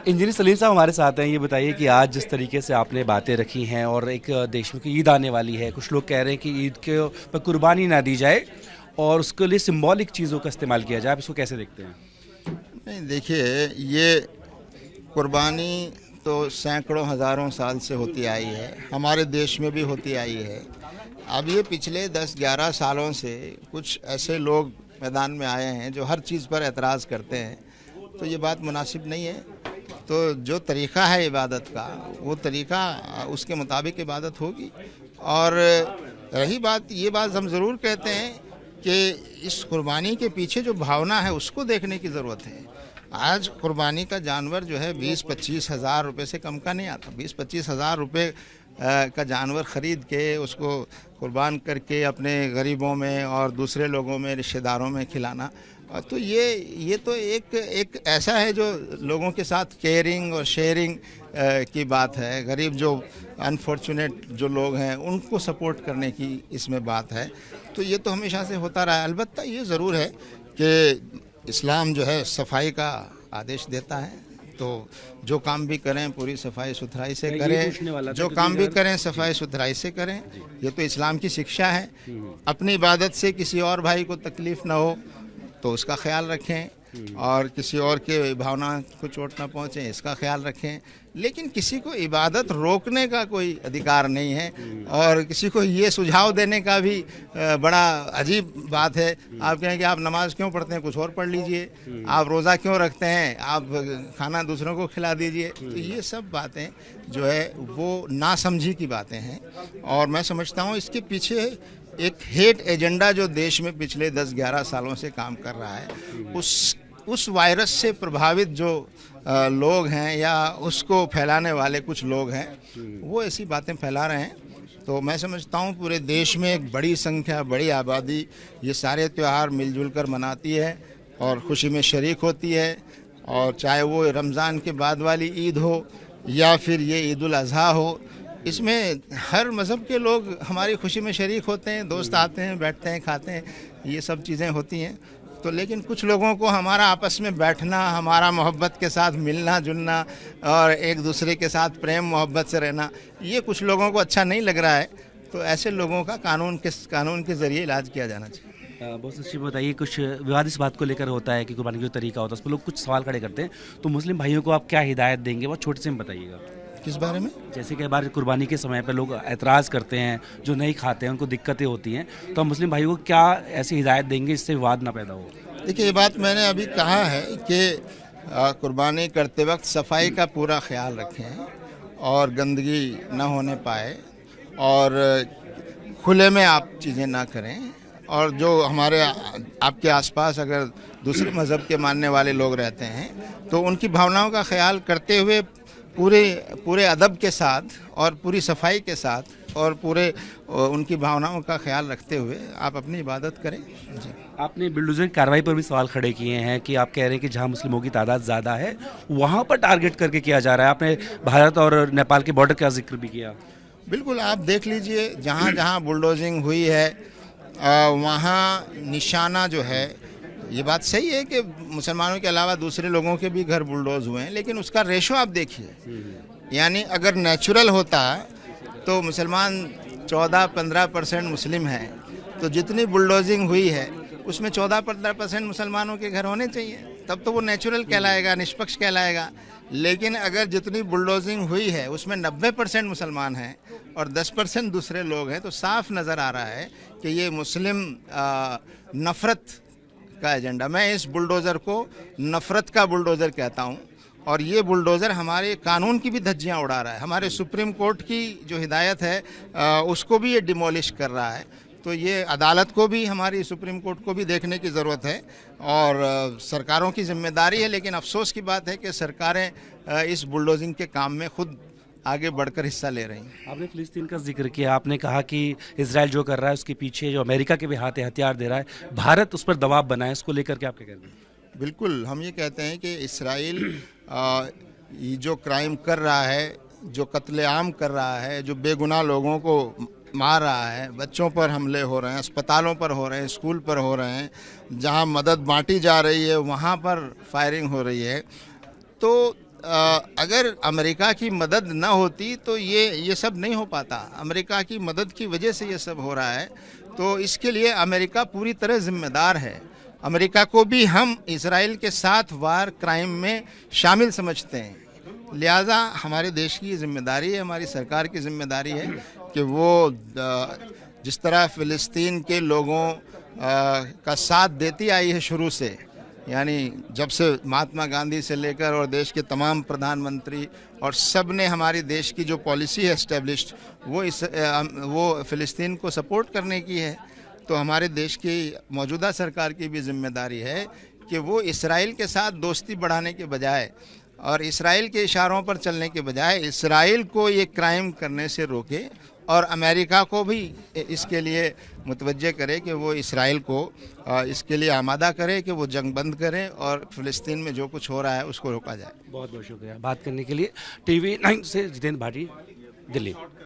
Engineer Salim साहब हमारे साथ हैं। ये बताइए कि आज जिस तरीके से आपने बातें रखी हैं और एक देश में की ईद आने वाली है, कुछ लोग कह रहे हैं कि ईद के पर कुर्बानी ना दी जाए और उसके लिए सिंबॉलिक चीज़ों का इस्तेमाल किया जाए, आप इसको कैसे देखते हैं? नहीं, देखिए, ये कुर्बानी तो सैकड़ों हज़ारों साल से होती आई है, हमारे देश में भी होती आई है। अब ये पिछले 10-11 सालों से कुछ ऐसे लोग मैदान में आए हैं जो हर चीज़ पर एतराज़ करते हैं, तो ये बात मुनासिब नहीं है। तो जो तरीक़ा है इबादत का, वो तरीक़ा उसके मुताबिक इबादत होगी। और रही बात, ये बात हम ज़रूर कहते हैं कि इस कुर्बानी के पीछे जो भावना है उसको देखने की ज़रूरत है। आज कुर्बानी का जानवर जो है 20-25 हज़ार रुपये से कम का नहीं आता। 20-25 हज़ार रुपये का जानवर ख़रीद के उसको कुर्बान करके अपने गरीबों में और दूसरे लोगों में, रिश्तेदारों में खिलाना, तो ये तो एक ऐसा है जो लोगों के साथ केयरिंग और शेयरिंग की बात है। गरीब जो अनफॉर्चुनेट जो लोग हैं उनको सपोर्ट करने की इसमें बात है। तो ये तो हमेशा से होता रहा है। अलबत्ता ये ज़रूर है कि इस्लाम जो है सफाई का आदेश देता है, तो जो काम भी करें पूरी सफाई सुथराई से करें, जो काम भी करें सफाई सुथराई से करें। ये तो इस्लाम की शिक्षा है। अपनी इबादत से किसी और भाई को तकलीफ़ ना हो तो उसका ख्याल रखें, और किसी और के भावना को चोट ना पहुँचे इसका ख्याल रखें। लेकिन किसी को इबादत रोकने का कोई अधिकार नहीं है, और किसी को ये सुझाव देने का भी बड़ा अजीब बात है। आप कहें कि आप नमाज क्यों पढ़ते हैं, कुछ और पढ़ लीजिए, आप रोज़ा क्यों रखते हैं, आप खाना दूसरों को खिला दीजिए। तो ये सब बातें जो है वो नासमझी की बातें हैं, और मैं समझता हूँ इसके पीछे एक हेट एजेंडा जो देश में पिछले 10-11 सालों से काम कर रहा है, उस वायरस से प्रभावित जो लोग हैं या उसको फैलाने वाले कुछ लोग हैं, वो ऐसी बातें फैला रहे हैं। तो मैं समझता हूँ पूरे देश में एक बड़ी संख्या, बड़ी आबादी ये सारे त्यौहार मिलजुल कर मनाती है और खुशी में शरीक होती है। और चाहे वो रमज़ान के बाद वाली ईद हो या फिर ये ईद उल अज़हा हो, इसमें हर मज़हब के लोग हमारी खुशी में शरीक होते हैं। दोस्त आते हैं, बैठते हैं, खाते हैं, ये सब चीज़ें होती हैं। तो लेकिन कुछ लोगों को हमारा आपस में बैठना, हमारा मोहब्बत के साथ मिलना जुलना और एक दूसरे के साथ प्रेम मोहब्बत से रहना, ये कुछ लोगों को अच्छा नहीं लग रहा है। तो ऐसे लोगों का कानून के ज़रिए इलाज किया जाना चाहिए। बहुत अच्छी बताइए, कुछ विवाद इस बात को लेकर होता है कि कुर्बानी का जो तरीका होता है उस पर लोग कुछ सवाल खड़े करते हैं, तो मुस्लिम भाइयों को आप क्या हिदायत देंगे, बहुत छोटे से में बताइएगा। किस बारे में? जैसे कई बार कुर्बानी के समय पर लोग एतराज़ करते हैं, जो नहीं खाते हैं उनको दिक्कतें होती हैं, तो हम मुस्लिम भाइयों को क्या ऐसी हिदायत देंगे जिससे विवाद ना पैदा हो? देखिए, ये बात मैंने अभी कहा है कि कुर्बानी करते वक्त सफाई का पूरा ख्याल रखें और गंदगी ना होने पाए, और खुले में आप चीज़ें ना करें। और जो हमारे आपके आसपास अगर दूसरे मज़हब के मानने वाले लोग रहते हैं तो उनकी भावनाओं का ख्याल करते हुए पूरे अदब के साथ और पूरी सफाई के साथ और पूरे उनकी भावनाओं का ख्याल रखते हुए आप अपनी इबादत करें। जी। आपने बुलडोजर की कार्रवाई पर भी सवाल खड़े किए हैं कि आप कह रहे हैं कि जहां मुस्लिमों की तादाद ज़्यादा है वहां पर टारगेट करके किया जा रहा है। आपने भारत और नेपाल के बॉर्डर का जिक्र भी किया। बिल्कुल, आप देख लीजिए, जहाँ जहाँ बुलडोजिंग हुई है वहाँ निशाना जो है, ये बात सही है कि मुसलमानों के अलावा दूसरे लोगों के भी घर बुलडोज हुए हैं, लेकिन उसका रेशो आप देखिए। यानी अगर नेचुरल होता तो मुसलमान 14-15% मुस्लिम हैं, तो जितनी बुलडोजिंग हुई है उसमें 14-15% मुसलमानों के घर होने चाहिए, तब तो वो नेचुरल कहलाएगा, निष्पक्ष कहलाएगा। लेकिन अगर जितनी बुलडोजिंग हुई है उसमें 90% मुसलमान हैं और 10% दूसरे लोग हैं, तो साफ नज़र आ रहा है कि ये मुस्लिम नफ़रत का एजेंडा। मैं इस बुलडोज़र को नफ़रत का बुलडोज़र कहता हूँ, और ये बुलडोज़र हमारे कानून की भी धज्जियाँ उड़ा रहा है। हमारे सुप्रीम कोर्ट की जो हिदायत है उसको भी ये डिमोलिश कर रहा है। तो ये अदालत को भी, हमारी सुप्रीम कोर्ट को भी देखने की ज़रूरत है, और सरकारों की जिम्मेदारी है। लेकिन अफसोस की बात है कि सरकारें इस बुलडोजिंग के काम में खुद आगे बढ़कर हिस्सा ले रही हैं। आपने फ़िलिस्तीन का जिक्र किया, आपने कहा कि इजराइल जो कर रहा है उसके पीछे जो अमेरिका के भी हाथ हथियार दे रहा है, भारत उस पर दबाव बनाए, इसको लेकर के आप क्या कहते हैं? बिल्कुल, हम ये कहते हैं कि इसराइल ये जो क्राइम कर रहा है, जो कत्लेआम कर रहा है, जो बेगुनाह लोगों को मार रहा है, बच्चों पर हमले हो रहे हैं, अस्पतालों पर हो रहे हैं, स्कूल पर हो रहे हैं, जहां मदद बांटी जा रही है वहां पर फायरिंग हो रही है, तो अगर अमेरिका की मदद न होती तो ये सब नहीं हो पाता। अमेरिका की मदद की वजह से ये सब हो रहा है, तो इसके लिए अमेरिका पूरी तरह जिम्मेदार है। अमेरिका को भी हम इसराइल के साथ वार क्राइम में शामिल समझते हैं। लिहाजा हमारे देश की जिम्मेदारी है, हमारी सरकार की जिम्मेदारी है कि वो जिस तरह फ़िलिस्तीन के लोगों का साथ देती आई है शुरू से, यानी जब से महात्मा गांधी से लेकर और देश के तमाम प्रधानमंत्री और सब ने हमारे देश की जो पॉलिसी है एस्टेब्लिश्ड, वो फ़िलिस्तीन को सपोर्ट करने की है। तो हमारे देश की मौजूदा सरकार की भी जिम्मेदारी है कि वो इसराइल के साथ दोस्ती बढ़ाने के बजाय और इसराइल के इशारों पर चलने के बजाय इसराइल को ये क्राइम करने से रोके और अमेरिका को भी इसके लिए मुतवज्जे करे कि वो इसराइल को इसके लिए आमादा करे कि वो जंग बंद करें और फ़िलिस्तीन में जो कुछ हो रहा है उसको रोका जाए। बहुत बहुत शुक्रिया बात करने के लिए। TV9 से जितेंद्र भाटी, दिल्ली।